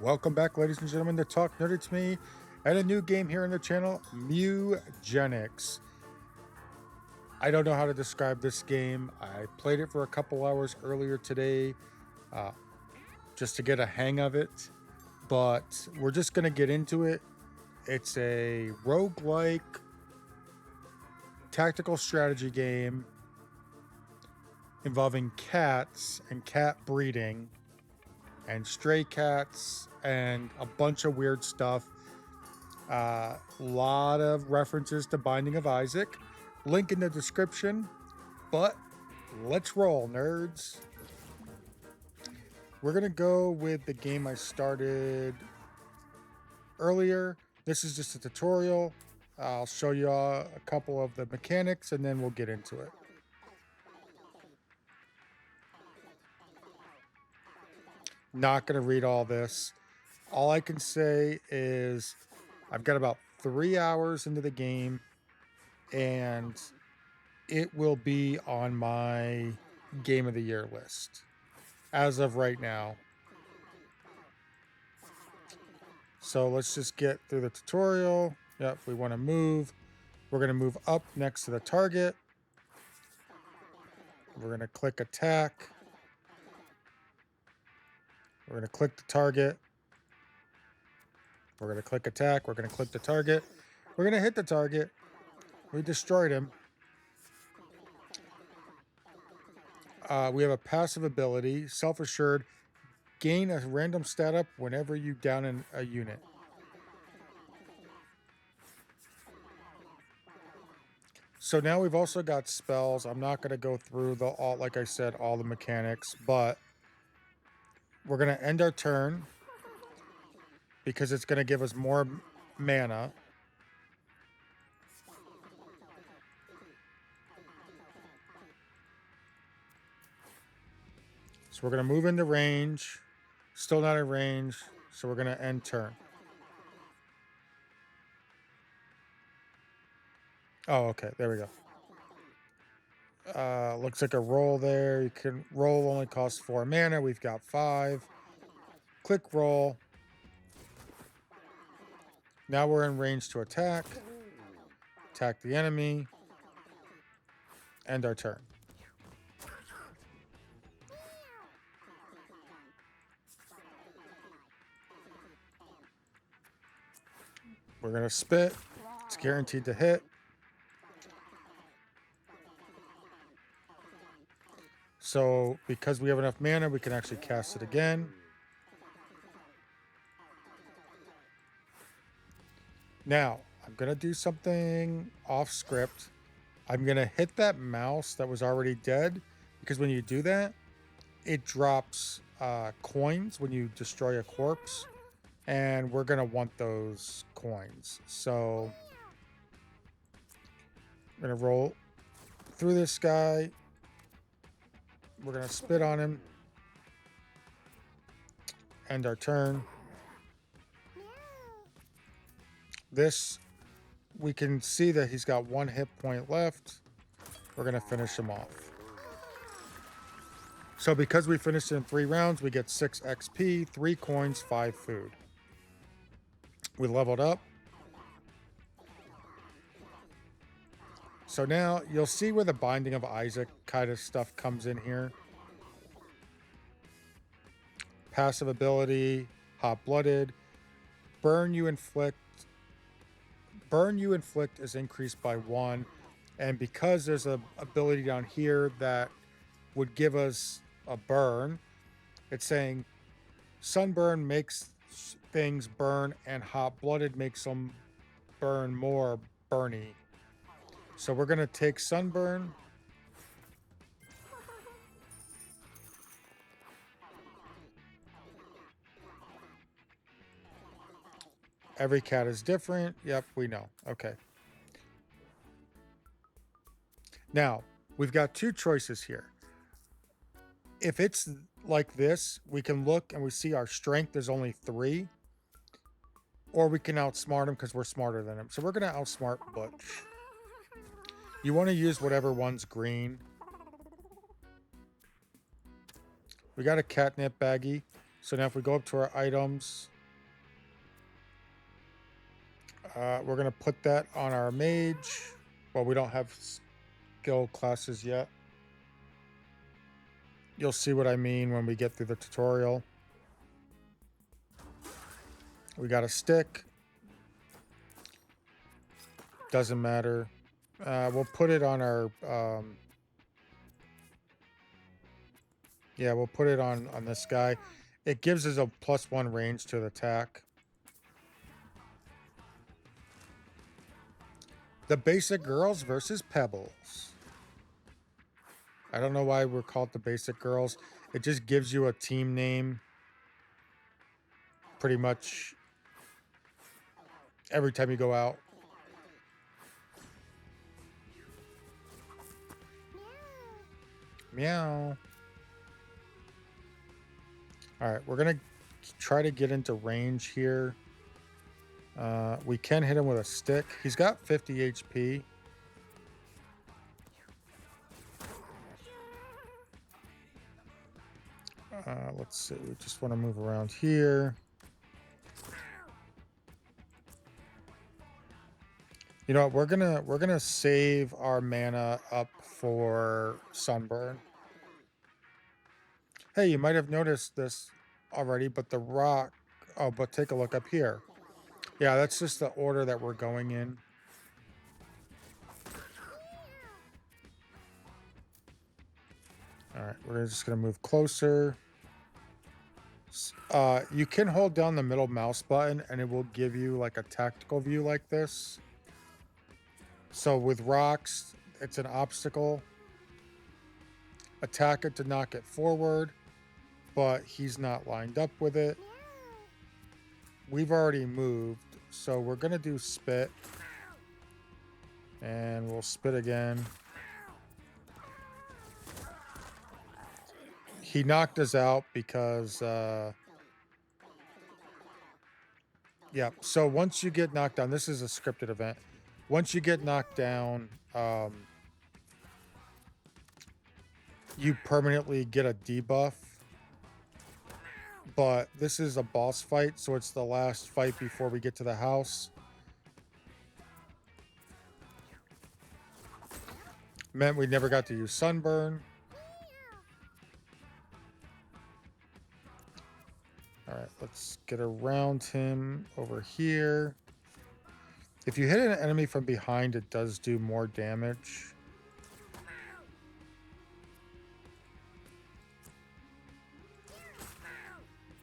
Welcome back, ladies and gentlemen, to Talk Nerdy to Me, and a new game here on the channel, Mewgenics. I don't know how to describe this game. I played it for a couple hours earlier today, uh, just to get a hang of it, but we're just going to get into it. It's a roguelike tactical strategy game involving cats and cat breeding and stray cats and a bunch of weird stuff. A lot of references to Binding of Isaac. Link in the description. But let's roll, nerds. We're going to go with the game I started earlier. This is just a tutorial. I'll show you a couple of the mechanics and then we'll get into it. Not going to read all this. All I can say is I've got about 3 hours into the game and it will be on my game of the year list as of right now. So let's just get through the tutorial. Yep, we want to move. We're going to move up next to the target. We're going to click attack. We're going to click the target. We're going to click attack. We're going to click the target. We're going to hit the target. We destroyed him. We have a passive ability, self-assured. Gain a random stat up whenever you down a unit. So now we've also got spells. I'm not going to go through like I said, all the mechanics, but we're going to end our turn because it's going to give us more mana. So we're going to move into range. Still not in range, so we're going to end turn. Oh, okay, there we go. Looks like a roll there. You can roll only costs 4 mana. We've got 5. Click roll. Now we're in range to attack. Attack the enemy. End our turn. We're going to spit. It's guaranteed to hit. So because we have enough mana, we can actually cast it again. Now, I'm going to do something off script. I'm going to hit that mouse that was already dead, because when you do that, it drops coins when you destroy a corpse, and we're going to want those coins. So I'm going to roll through this guy. We're going to spit on him. End our turn. This, we can see that he's got 1 hit point left. We're going to finish him off. So because we finished in 3 rounds, we get 6 XP, 3 coins, 5 food. We leveled up. So now you'll see where the Binding of Isaac kind of stuff comes in here. Passive ability, hot-blooded. Burn you inflict is increased by 1. And because there's a ability down here that would give us a burn, it's saying sunburn makes things burn and hot-blooded makes them burn more burny. So we're going to take sunburn. Every cat is different. Yep, we know. Okay. Now, we've got 2 choices here. If it's like this, we can look and we see our strength is only 3. Or we can outsmart him because we're smarter than him. So we're going to outsmart Butch. You want to use whatever one's green. We got a catnip baggie. So now if we go up to our items, we're going to put that on our mage. Well, we don't have skill classes yet. You'll see what I mean when we get through the tutorial. We got a stick. Doesn't matter. We'll put it on our... yeah, we'll put it on this guy. It gives us a +1 range to the attack. The basic girls versus pebbles. I don't know why we're called the basic girls. It just gives you a team name pretty much every time you go out. Meow. All right, we're going to try to get into range here. We can hit him with a stick. He's got 50 HP. Let's see. We just want to move around here. You know what? We're gonna save our mana up for sunburn. Hey, you might have noticed this already, but the rock. Oh, but take a look up here. Yeah, that's just the order that we're going in. All right, we're just gonna move closer. You can hold down the middle mouse button and it will give you like a tactical view like this. So with rocks, it's an obstacle. Attack it to knock it forward, but he's not lined up with it. We've already moved, so we're gonna do spit. And we'll spit again. He knocked us out because, yeah, so once you get knocked down, this is a scripted event. Once you get knocked down, you permanently get a debuff. But this is a boss fight, so it's the last fight before we get to the house. Meant we never got to use sunburn. All right, let's get around him over here. If you hit an enemy from behind, it does do more damage.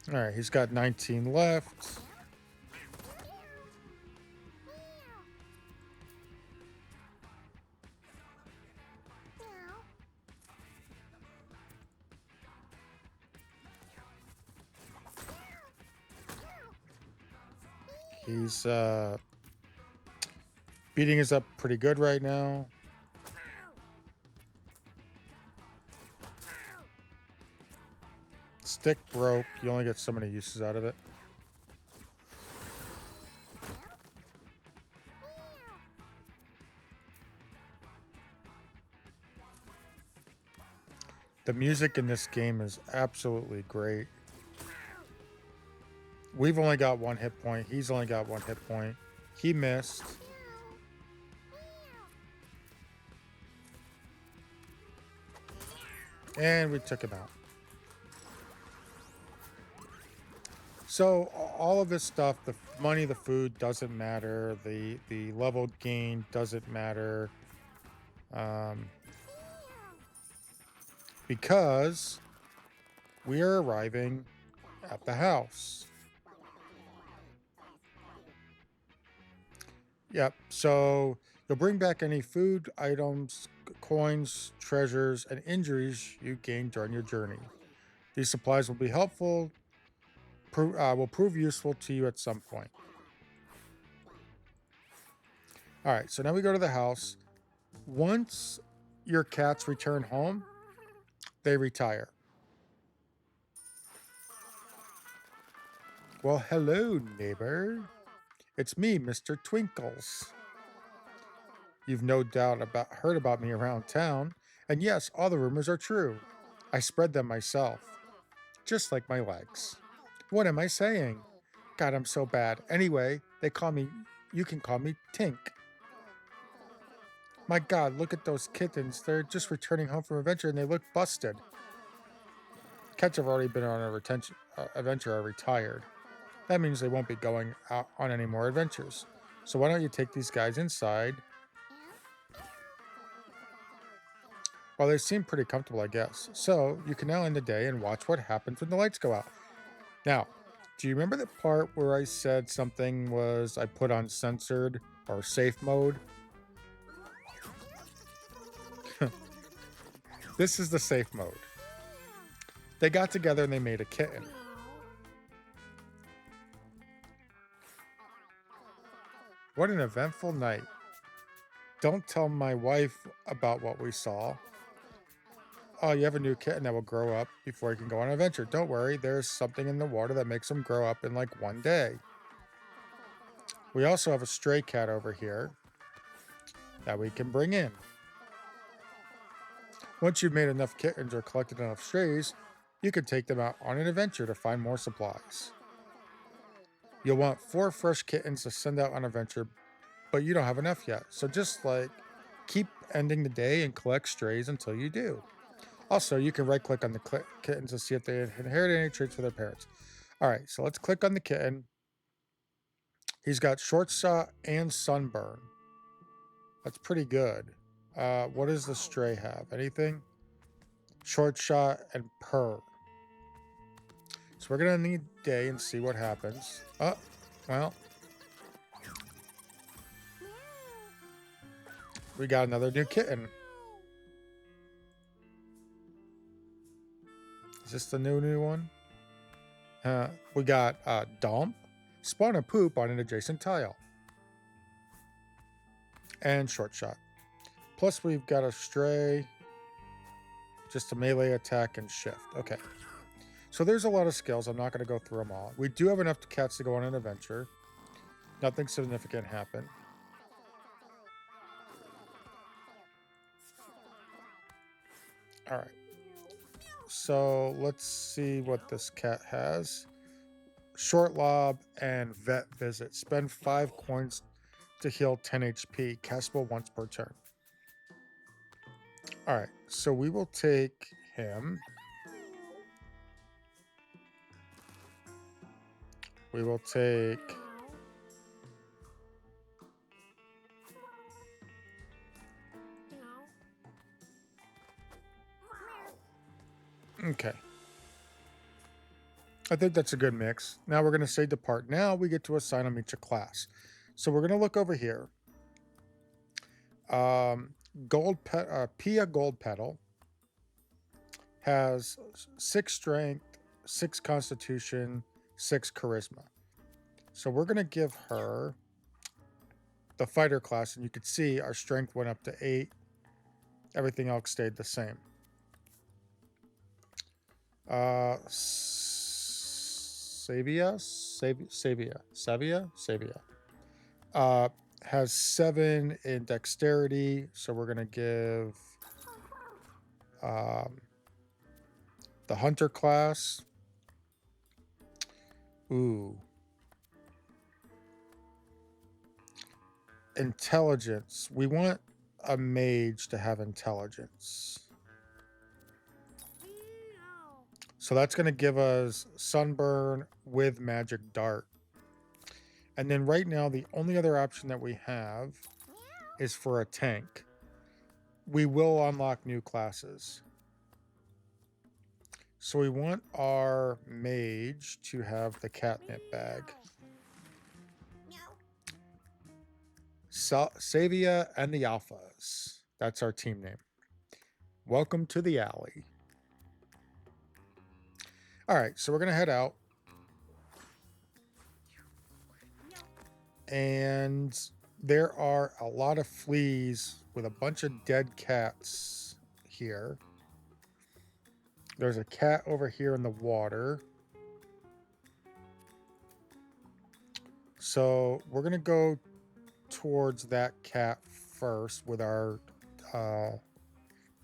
All right, he's got 19 left. He's beating us up pretty good right now. Stick broke. You only get so many uses out of it. The music in this game is absolutely great. We've only got 1 hit point. He's only got 1 hit point. He missed. And we took him out. So all of this stuff, the money, the food doesn't matter. The level gain doesn't matter. Because we are arriving at the house. Yep, so you'll bring back any food, items, coins, treasures, and injuries you gained during your journey. These supplies will be helpful, will prove useful to you at some point. All right, so now we go to the house. Once your cats return home, they retire. Well, hello, neighbor. It's me, Mr. Twinkles. You've no doubt heard about me around town, and yes, all the rumors are true. I spread them myself, just like my legs. What am I saying? God, I'm so bad. Anyway, you can call me Tink. My God, look at those kittens. They're just returning home from adventure and they look busted. Cats have already been on a adventure are retired. That means they won't be going out on any more adventures. So why don't you take these guys inside? Well, they seem pretty comfortable, I guess. So you can now end the day and watch what happens when the lights go out. Now, do you remember the part where I said something was I put on censored or safe mode? This is the safe mode. They got together and they made a kitten. What an eventful night. Don't tell my wife about what we saw. Oh, you have a new kitten that will grow up before he can go on an adventure. Don't worry, there's something in the water that makes him grow up in like one day. We also have a stray cat over here that we can bring in. Once you've made enough kittens or collected enough strays, you can take them out on an adventure to find more supplies. You'll want 4 fresh kittens to send out on an adventure, but you don't have enough yet. So just like keep ending the day and collect strays until you do. Also, you can right click on the kittens to see if they inherit any traits from their parents. All right, so let's click on the kitten. He's got short shot and sunburn. That's pretty good. What does the stray have? Anything? Short shot and purr. So we're gonna need day and see what happens. Oh, well. We got another new kitten. Is this the new one? We got dump, spawn a poop on an adjacent tile, and short shot. Plus we've got a stray, just a melee attack and shift. Okay. So there's a lot of skills. I'm not going to go through them all. We do have enough cats to go on an adventure. Nothing significant happened. All right. So let's see what this cat has. Short lob and vet visit. Spend 5 coins to heal 10 HP. Castable once per turn. All right. So we will take him. We will take... Okay. I think that's a good mix. Now we're going to say depart. Now we get to assign them each a class. So we're going to look over here. Pia Gold Petal has 6 strength, 6 constitution, 6 charisma. So we're going to give her the fighter class, and you can see our strength went up to 8. Everything else stayed the same. Savia has 7 in dexterity, so we're gonna give the hunter class. Ooh. Intelligence. We want a mage to have intelligence. So that's going to give us sunburn with magic dart. And then right now, the only other option that we have is for a tank. We will unlock new classes. So we want our mage to have the catnip bag. Savia and the Alphas. That's our team name. Welcome to the alley. All right, so we're going to head out. And there are a lot of fleas with a bunch of dead cats here. There's a cat over here in the water. So we're going to go towards that cat first with our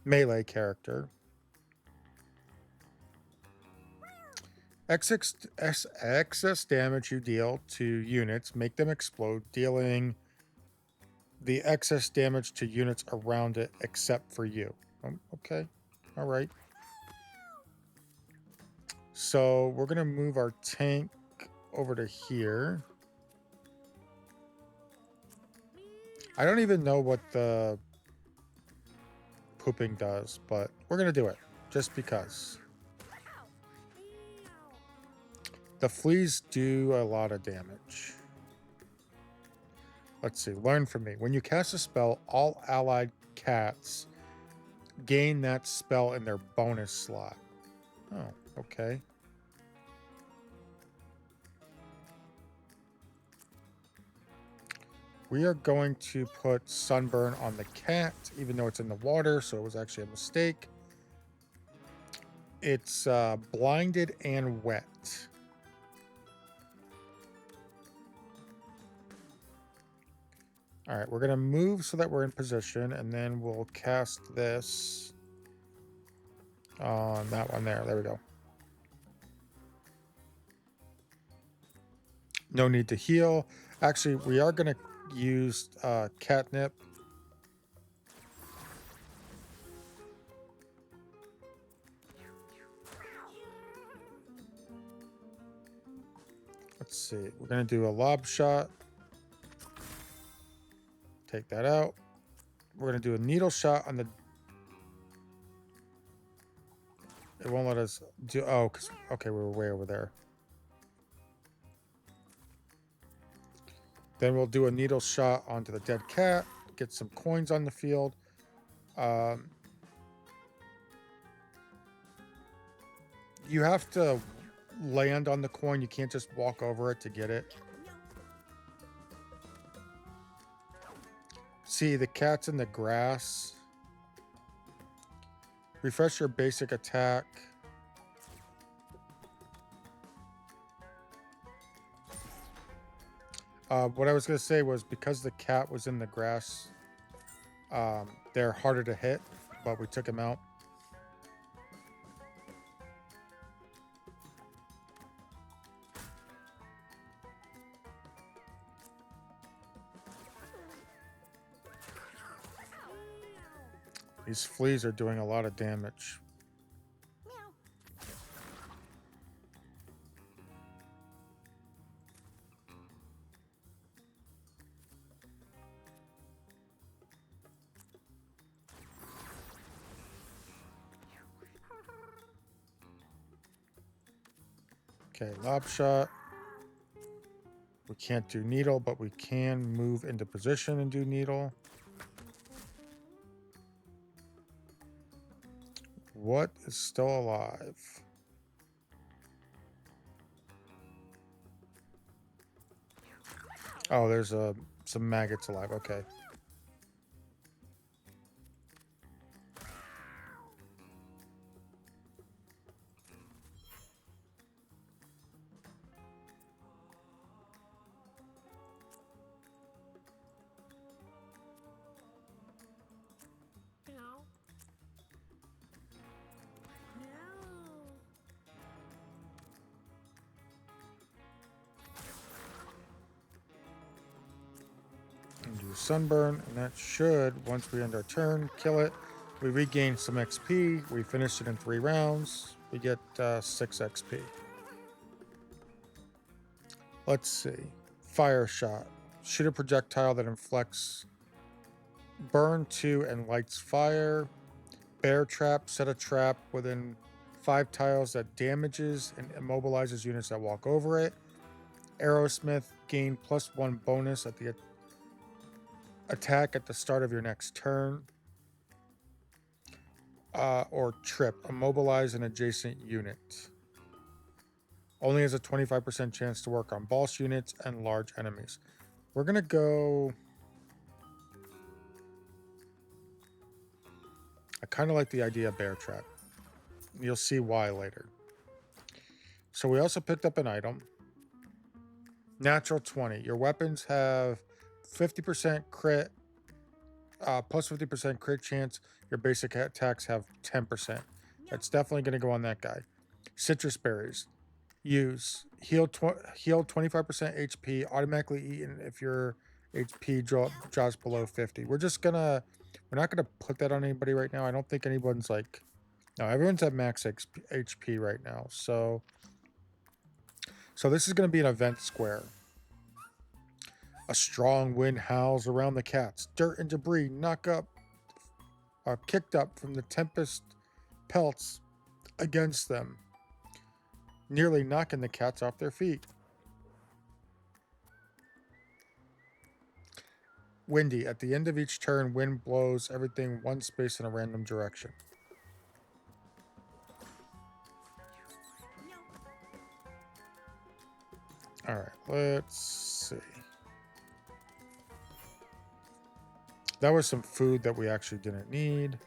melee character. Excess damage you deal to units, make them explode, dealing the excess damage to units around it except for you. Okay. All right. So we're going to move our tank over to here. I don't even know what the pooping does, but we're going to do it just because. The fleas do a lot of damage. Let's see. Learn from me. When you cast a spell, all allied cats gain that spell in their bonus slot. Oh, okay. We are going to put sunburn on the cat, even though it's in the water, so it was actually a mistake. It's blinded and wet. All right, we're going to move so that we're in position, and then we'll cast this on that one there. There we go. No need to heal. Actually, we are going to use catnip. Let's see. We're going to do a lob shot. Take that out. We're going to do a needle shot on the... It won't let us do... Oh, because... Okay, we were way over there. Then we'll do a needle shot onto the dead cat. Get some coins on the field. You have to land on the coin. You can't just walk over it to get it. See, the cat's in the grass. Refresh your basic attack. What I was going to say was because the cat was in the grass, they're harder to hit, but we took him out. These fleas are doing a lot of damage. Okay, lob shot. We can't do needle, but we can move into position and do needle. What is still alive? Oh, there's some maggots alive. Okay. And do sunburn, and that should, once we end our turn, kill it. We regain some XP. We finished it in 3 rounds. We get 6 XP. Let's see. Fire shot. Shoot a projectile that inflicts burn 2 and lights fire. Bear trap. Set a trap within 5 tiles that damages and immobilizes units that walk over it. Arrowsmith. Gain +1 bonus at the attack at the start of your next turn. Or trip. Immobilize an adjacent unit. Only has a 25% chance to work on boss units and large enemies. We're going to go... I kind of like the idea of bear trap. You'll see why later. So we also picked up an item. Natural 20. Your weapons have 50% crit, plus 50% crit chance. Your basic attacks have 10%. That's definitely going to go on that guy. Citrus berries. Use heal 25% HP automatically eaten if your HP drops below 50. We're not gonna put that on anybody right now. I don't think anyone's like no, everyone's at max HP right now. So this is gonna be an event square. A strong wind howls around the cats. Dirt and debris kicked up from the tempest pelts against them, nearly knocking the cats off their feet. Windy. At the end of each turn, wind blows everything one space in a random direction. Alright, let's see. That was some food that we actually didn't need.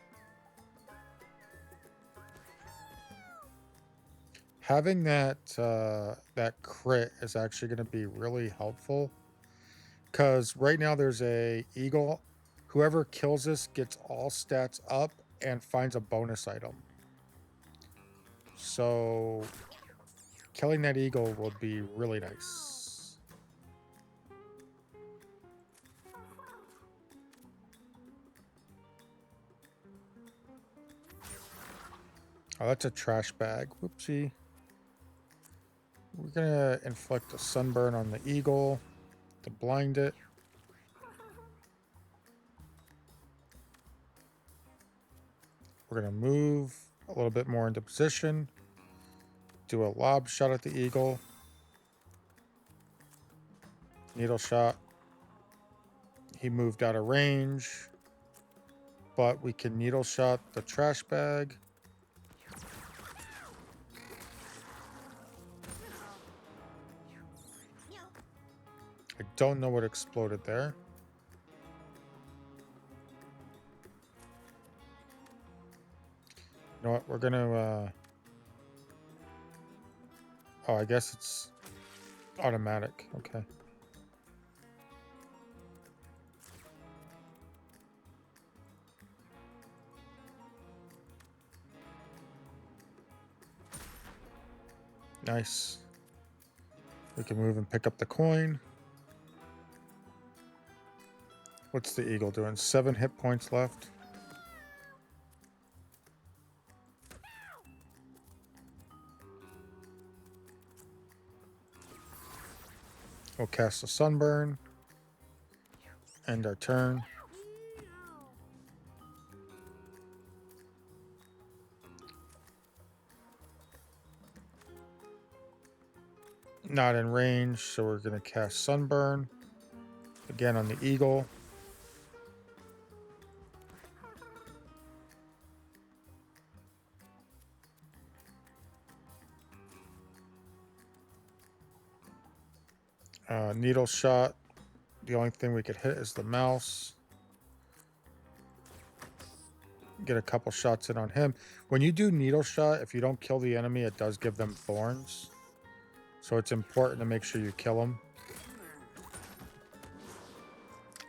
Having that crit is actually going to be really helpful. Because right now there's a eagle. Whoever kills this gets all stats up and finds a bonus item. So killing that eagle would be really nice. Oh, that's a trash bag. Whoopsie. We're going to inflict a sunburn on the eagle to blind it. We're going to move a little bit more into position. Do a lob shot at the eagle. Needle shot. He moved out of range. But we can needle shot the trash bag. I don't know what exploded there. You know what? We're going to... Oh, I guess it's automatic. Okay. Nice. We can move and pick up the coin. What's the eagle doing? 7 hit points left. We'll cast a sunburn. End our turn. Not in range, so we're going to cast sunburn. Again on the eagle. Needle shot. The only thing we could hit is the mouse. Get a couple shots in on him. When you do needle shot, if you don't kill the enemy, it does give them thorns. So it's important to make sure you kill them.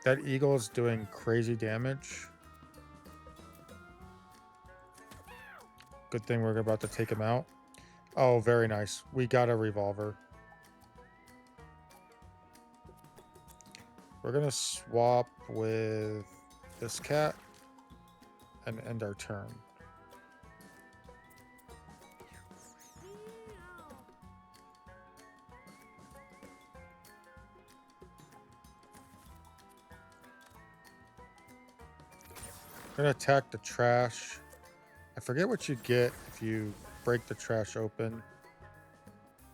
That eagle is doing crazy damage. Good thing we're about to take him out. Oh, very nice. We got a revolver. We're going to swap with this cat and end our turn. We're going to attack the trash. I forget what you get if you break the trash open.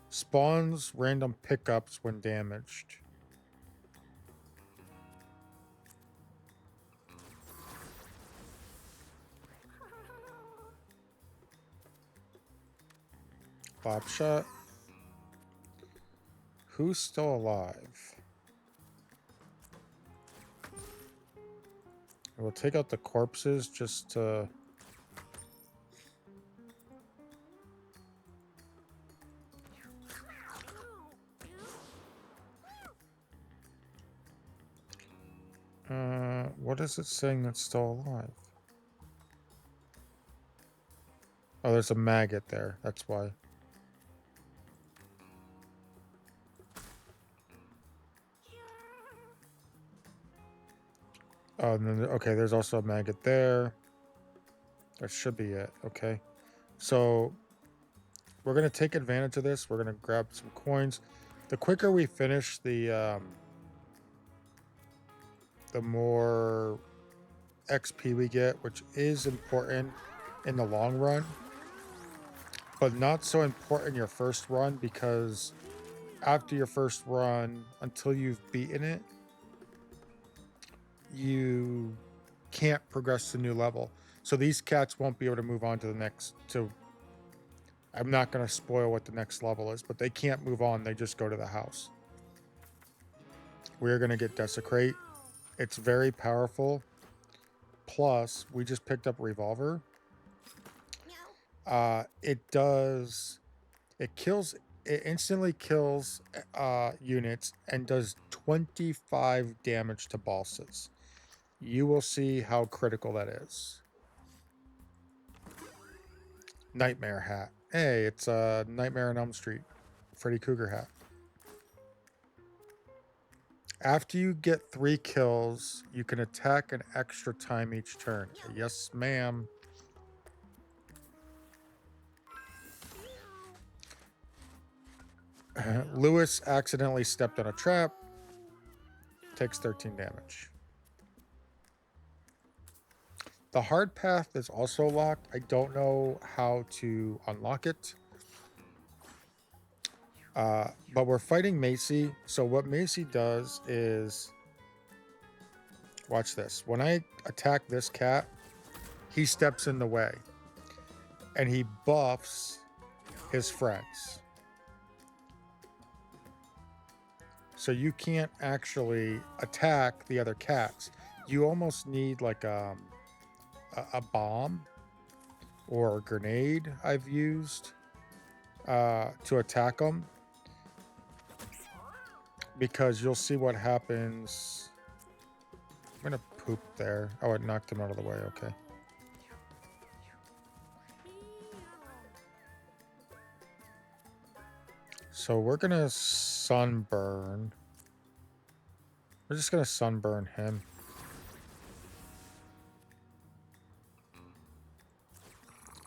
Spawns random pickups when damaged. Bob shot. Who's still alive? We'll take out the corpses just to... what is it saying that's still alive? Oh, there's a maggot there. That's why. Oh, and then, okay, there's also a maggot there. That should be it. Okay. So we're going to take advantage of this. We're going to grab some coins. The quicker we finish, the more XP we get, which is important in the long run, but not so important your first run, because after your first run, until you've beaten it, you can't progress to new level. So these cats won't be able to move on to the next. I'm not going to spoil what the next level is, but they can't move on. They just go to the house. We're going to get Desecrate. It's very powerful. Plus, we just picked up Revolver. It instantly kills units and does 25 damage to bosses. You will see how critical that is. Nightmare hat. Hey, it's a Nightmare on Elm Street Freddy Krueger hat. After you get 3 kills, you can attack an extra time each turn. Yes, ma'am. Lewis accidentally stepped on a trap. Takes 13 damage. The hard path is also locked. I don't know how to unlock it. But we're fighting Maisie. So what Maisie does is... Watch this. When I attack this cat, he steps in the way. And he buffs his friends. So you can't actually attack the other cats. You almost need like a bomb or a grenade I've used to attack them. Because you'll see what happens. I'm going to poop there. Oh, it knocked him out of the way. Okay. So we're going to sunburn. We're just going to sunburn him.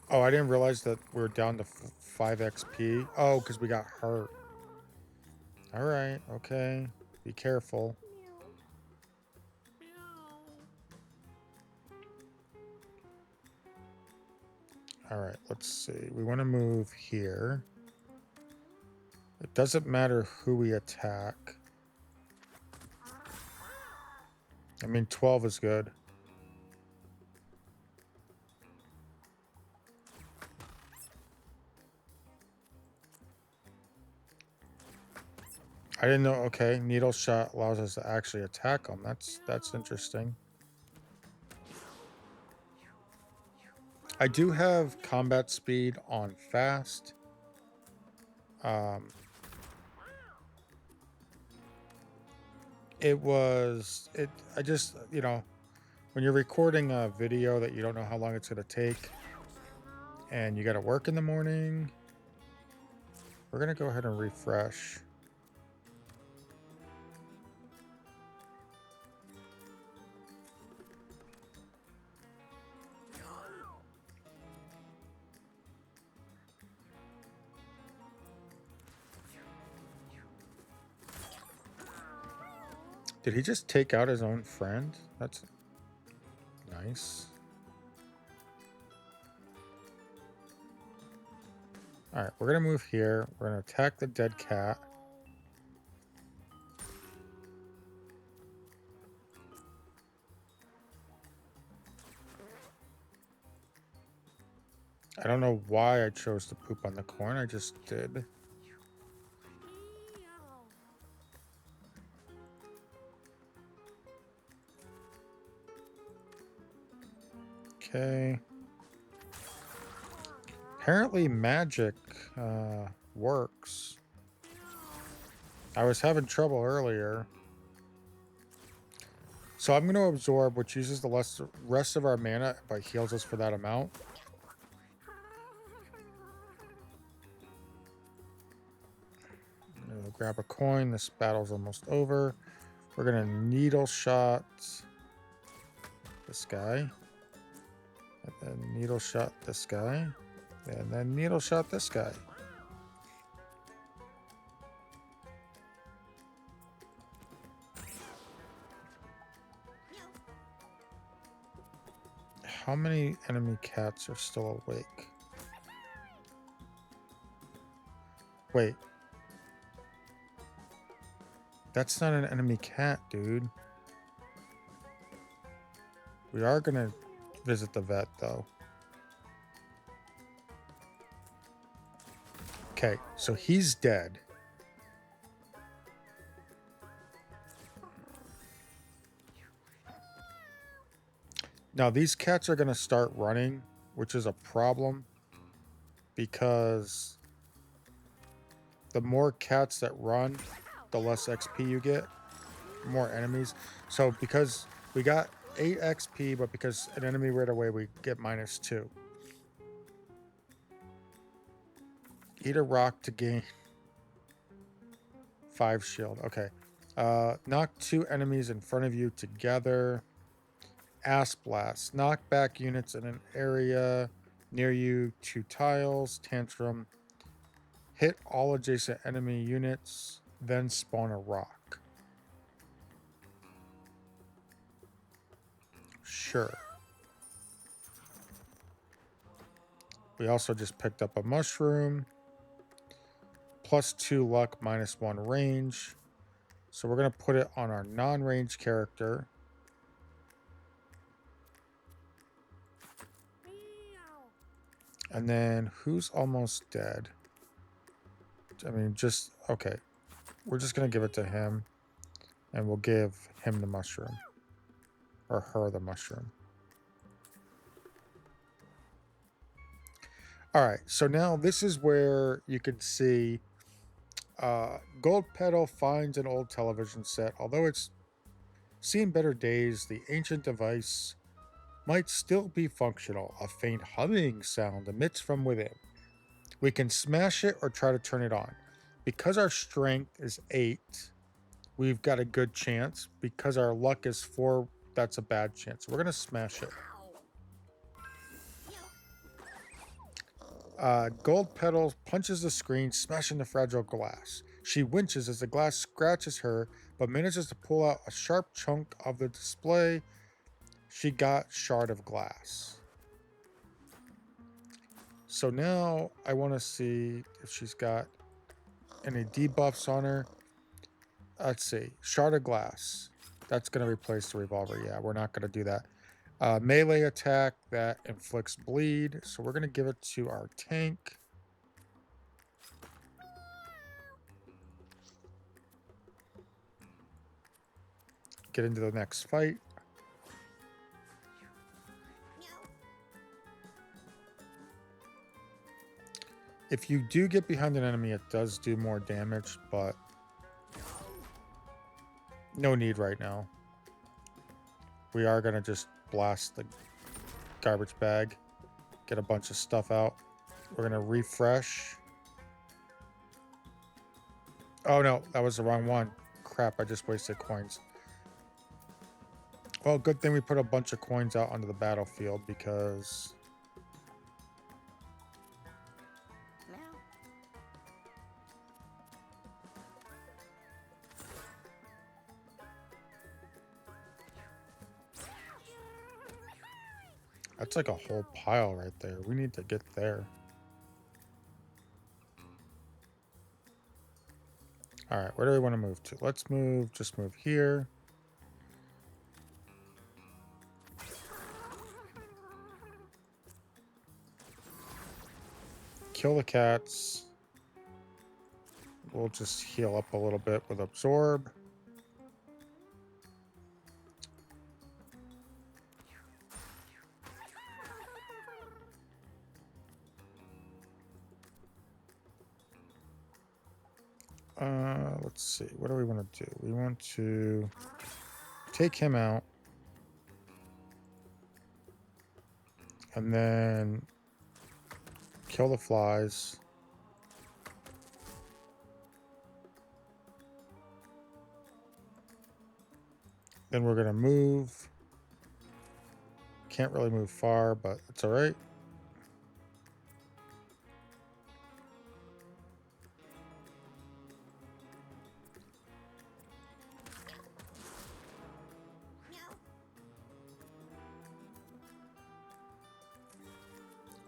Oh, I didn't realize that we're down to 5 XP. Oh, because we got hurt. All right. Okay. Be careful. All right. Let's see. We want to move here. It doesn't matter who we attack. I mean, 12 is good. I didn't know. Okay, needle shot allows us to actually attack them. That's interesting. I do have combat speed on fast. I just, you know, when you're recording a video that you don't know how long it's going to take and you got to work in the morning, we're going to go ahead and refresh. Did he just take out his own friend? That's nice. All right, we're going to move here. We're going to attack the dead cat. I don't know why I chose to poop on the coin. I just did. Okay. Apparently magic works. I was having trouble earlier. So I'm going to absorb, which uses the rest of our mana, but heals us for that amount. We'll grab a coin. This battle's almost over. We're going to needle shot. this guy. And then needle shot this guy. And then needle shot this guy. How many enemy cats are still awake? Wait. That's not an enemy cat, dude. We are gonna visit the vet, though. Okay, so he's dead. Now, these cats are going to start running, which is a problem because the more cats that run, the less XP you get, more enemies. So because we got 8 XP, but because an enemy ran away, we get -2. Eat a rock to gain 5 shield. Okay. Knock 2 enemies in front of you together. Ass blast. Knock back units in an area near you. 2 tiles. Tantrum. Hit all adjacent enemy units. Then spawn a rock. Sure. We also just picked up a mushroom. +2 luck, -1 range. So we're going to put it on our non-range character. And then who's almost dead? I mean, just, okay. We're just going to give it to him. And we'll give him the mushroom. Or her the mushroom. Alright, so now this is where you can see Gold Petal finds an old television set. Although it's seen better days, the ancient device might still be functional. A faint humming sound emits from within. We can smash it or try to turn it on. Because our strength is 8, we've got a good chance. Because our luck is 4, that's a bad chance. We're going to smash it. Gold Petal punches the screen, smashing the fragile glass. She winches as the glass scratches her, but manages to pull out a sharp chunk of the display. She got shard of glass. So now I want to see if she's got any debuffs on her. Let's see. Shard of glass. That's going to replace the revolver. Yeah, we're not going to do that. Melee attack that inflicts bleed. So we're going to give it to our tank. Get into the next fight. If you do get behind an enemy, it does do more damage, but no need right now. We are going to just blast the garbage bag, get a bunch of stuff out. We're going to refresh. Oh no, that was the wrong one. Crap, I just wasted coins. Well, good thing we put a bunch of coins out onto the battlefield because... That's like a whole pile right there. We need to get there. All right, where do we want to move to? Let's move, just move here. Kill the cats. We'll just heal up a little bit with absorb. Let's see. What do we want to do? We want to take him out. And then kill the flies. Then we're going to move. can't really move far, but it's all right.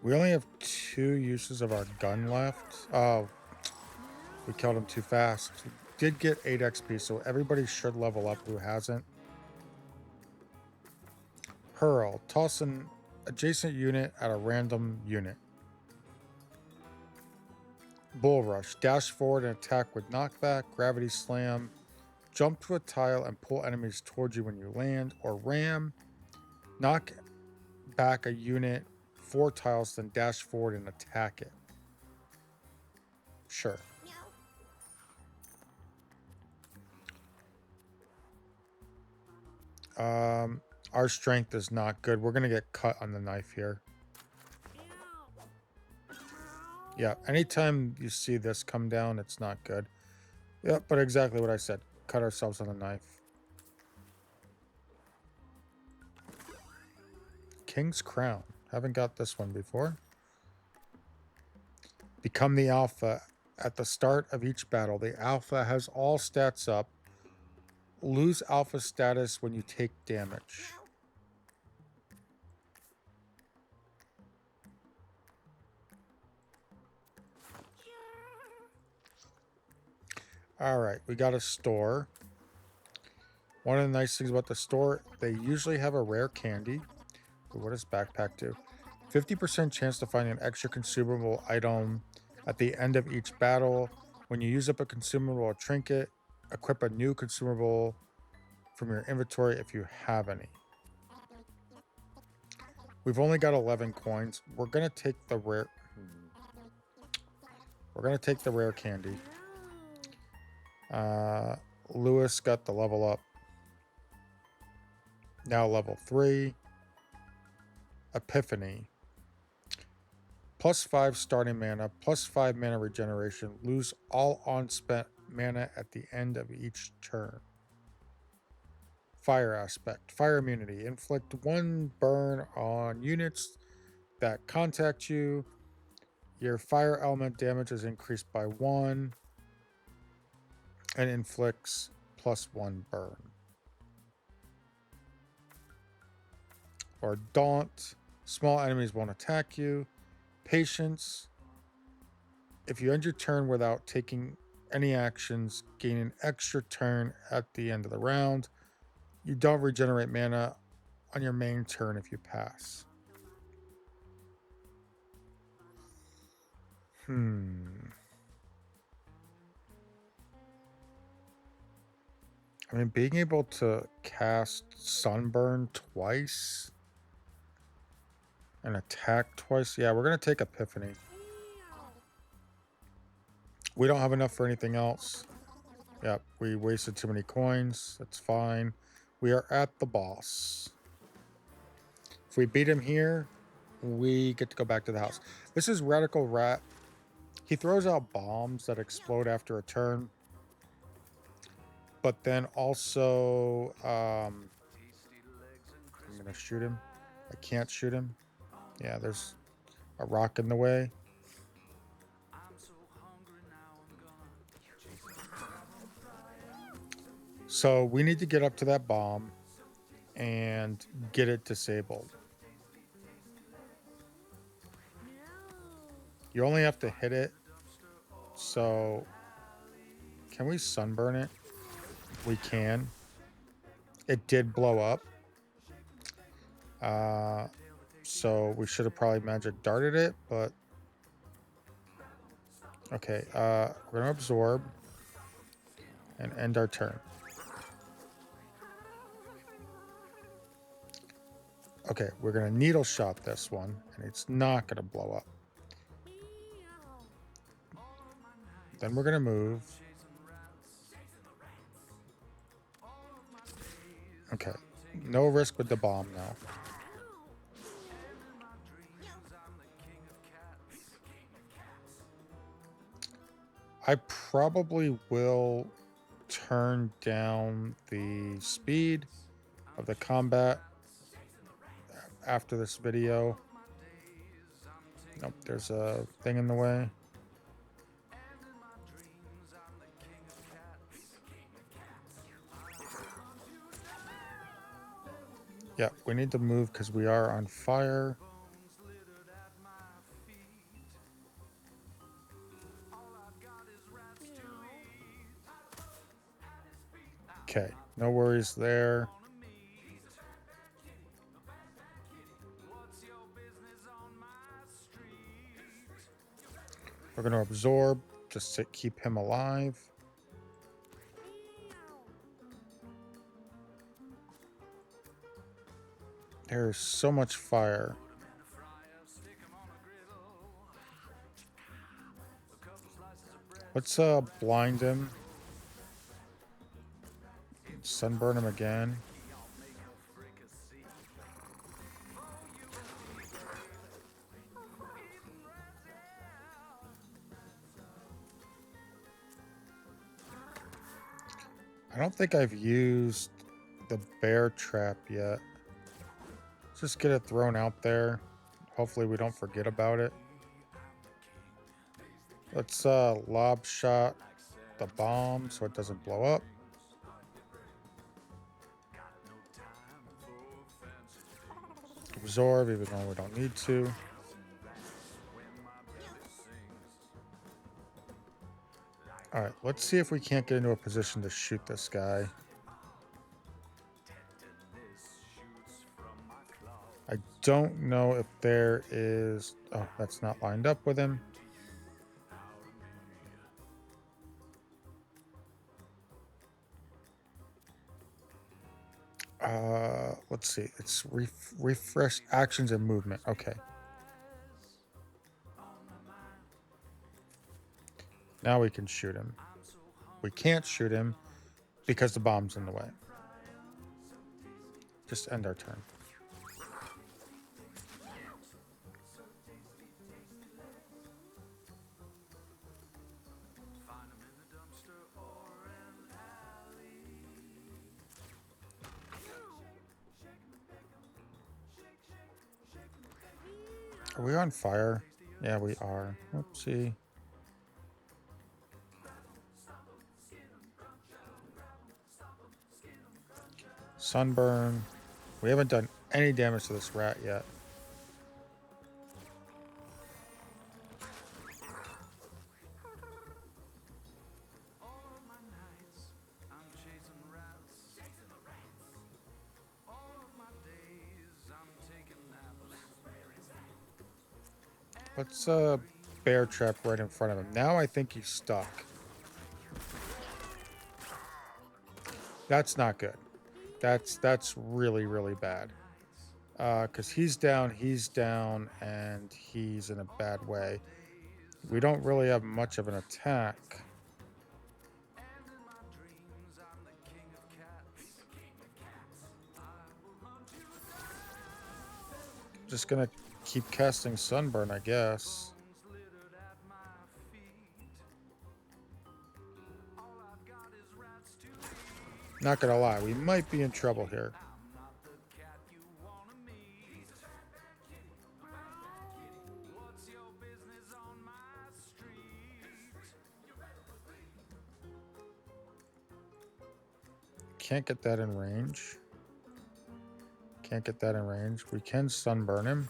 We only have 2 uses of our gun left. Oh, we killed him too fast. We did get 8 XP, so everybody should level up who hasn't. Hurl. Toss an adjacent unit at a random unit. Bull Rush. Dash forward and attack with knockback, gravity slam, jump to a tile and pull enemies towards you when you land, or ram. Knock back a unit 4 tiles, then dash forward and attack it. Sure. Our strength is not good. We're gonna get cut on the knife here. Yeah, anytime you see this come down, it's not good. Yep, but exactly what I said. Cut ourselves on the knife. King's Crown. Haven't got this one before. Become the Alpha. At the start of each battle, the Alpha has all stats up. Lose Alpha status when you take damage. All right, we got a store. One of the nice things about the store, they usually have a rare candy. Ooh, what does backpack do? 50% chance to find an extra consumable item at the end of each battle. When you use up a consumable or trinket, equip a new consumable from your inventory if you have any. We've only got 11 coins. We're gonna take the rare. We're gonna take the rare candy. Lewis got the level up. Now level 3. Epiphany. +5 starting mana, +5 mana regeneration. Lose all unspent mana at the end of each turn. Fire aspect. Fire immunity. Inflict 1 burn on units that contact you. Your fire element damage is increased by 1 and inflicts +1 burn. Or Daunt. Small enemies won't attack you. Patience. If you end your turn without taking any actions, gain an extra turn at the end of the round. You don't regenerate mana on your main turn if you pass. I mean, being able to cast Sunburn twice and attack twice. Yeah, we're going to take Epiphany. We don't have enough for anything else. Yep, we wasted too many coins. That's fine. We are at the boss. If we beat him here, we get to go back to the house. This is Radical Rat. He throws out bombs that explode after a turn. But then also, I'm going to shoot him. I can't shoot him. Yeah, there's a rock in the way. So we need to get up to that bomb and get it disabled. You only have to hit it. So can we sunburn it? We can. It did blow up. So we should have probably magic darted it, but okay. We're gonna absorb and end our turn. Okay, we're gonna needle shot this one, and it's not gonna blow up. Then we're gonna move. Okay, no risk with the bomb now. I probably will turn down the speed of the combat. after this video. Nope, there's a thing in the way. Yeah, we need to move because we are on fire. Okay, no worries there. We're going to absorb just to keep him alive. There's so much fire. Let's blind him. Sunburn him again. I don't think I've used the bear trap yet. Let's just get it thrown out there. Hopefully we don't forget about it. Let's lob shot the bomb so it doesn't blow up. Absorb even though we don't need to. All right, let's see if we can't get into a position to shoot this guy. I don't know if there is... Oh, that's not lined up with him. Let's see. It's refresh actions and movement. Okay. Now we can shoot him. We can't shoot him because the bomb's in the way. Just end our turn. Are we on fire? Yeah, we are. Oopsie. Sunburn. We haven't done any damage to this rat yet. Let's bear trap right in front of him. Now I think he's stuck. That's not good. That's really, really bad. Because he's down, and he's in a bad way. We don't really have much of an attack. Just gonna keep casting Sunburn, I guess. Not gonna lie, we might be in trouble here. Can't get that in range. Can't get that in range. We can Sunburn him.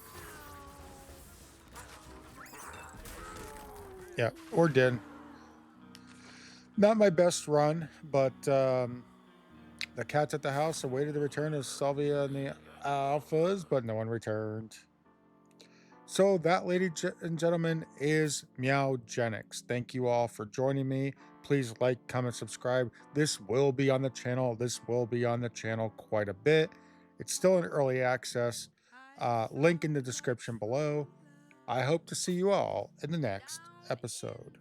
Yeah, or did. Not my best run, but the cats at the house awaited the return of Sylvia and the alphas, but no one returned. So that, ladies and gentlemen, is Mewgenics. Thank you all for joining me. Please like, comment, subscribe. This will be on the channel. This will be on the channel quite a bit. It's still in early access. Link in the description below. I hope to see you all in the next episode.